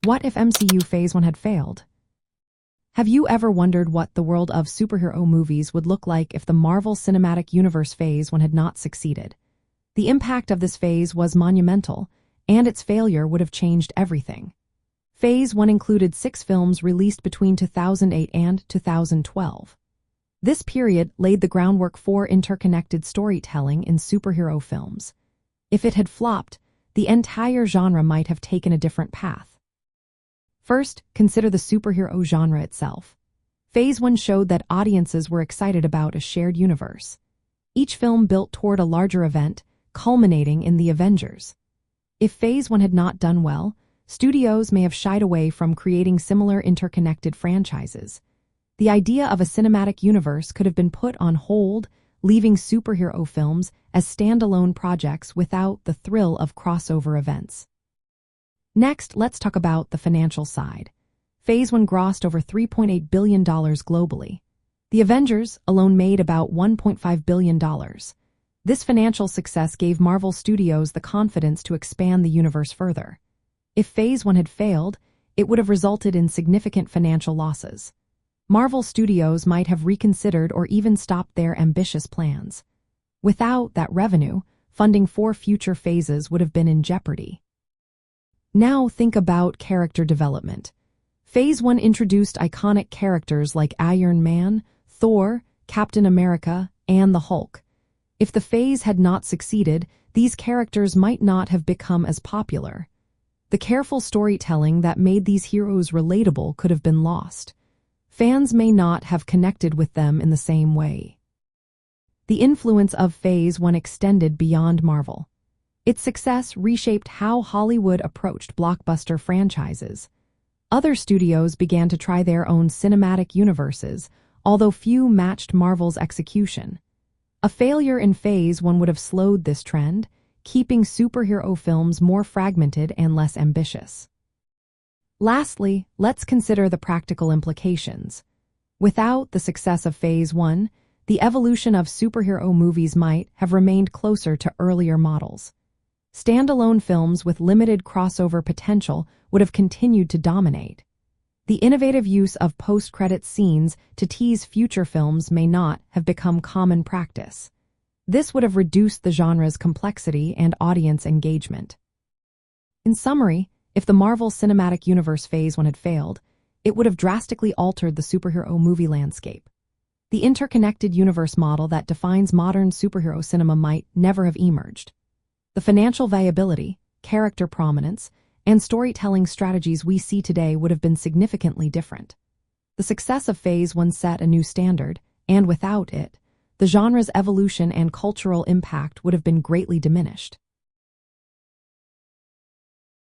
What if MCU Phase 1 had failed? Have you ever wondered what the world of superhero movies would look like if the Marvel Cinematic Universe Phase 1 had not succeeded? The impact of this phase was monumental, and its failure would have changed everything. Phase 1 included 6 films released between 2008 and 2012. This period laid the groundwork for interconnected storytelling in superhero films. If it had flopped, the entire genre might have taken a different path. First, consider the superhero genre itself. Phase 1 showed that audiences were excited about a shared universe. Each film built toward a larger event, culminating in the Avengers. If Phase 1 had not done well, studios may have shied away from creating similar interconnected franchises. The idea of a cinematic universe could have been put on hold, leaving superhero films as standalone projects without the thrill of crossover events. Next, let's talk about the financial side. Phase 1 grossed over $3.8 billion globally. The Avengers alone made about $1.5 billion. This financial success gave Marvel Studios the confidence to expand the universe further. If Phase 1 had failed, it would have resulted in significant financial losses. Marvel Studios might have reconsidered or even stopped their ambitious plans. Without that revenue, funding for future phases would have been in jeopardy. Now think about character development. Phase 1 introduced iconic characters like Iron Man, Thor, Captain America, and the Hulk. If the phase had not succeeded, these characters might not have become as popular. The careful storytelling that made these heroes relatable could have been lost. Fans may not have connected with them in the same way. The influence of Phase 1 extended beyond Marvel. Its success reshaped how Hollywood approached blockbuster franchises. Other studios began to try their own cinematic universes, although few matched Marvel's execution. A failure in Phase 1 would have slowed this trend, keeping superhero films more fragmented and less ambitious. Lastly, let's consider the practical implications. Without the success of Phase 1, the evolution of superhero movies might have remained closer to earlier models. Standalone films with limited crossover potential would have continued to dominate. The innovative use of post-credit scenes to tease future films may not have become common practice. This would have reduced the genre's complexity and audience engagement. In summary, if the Marvel Cinematic Universe Phase 1 had failed, it would have drastically altered the superhero movie landscape. The interconnected universe model that defines modern superhero cinema might never have emerged. The financial viability, character prominence, and storytelling strategies we see today would have been significantly different. The success of Phase 1 set a new standard, and without it, the genre's evolution and cultural impact would have been greatly diminished.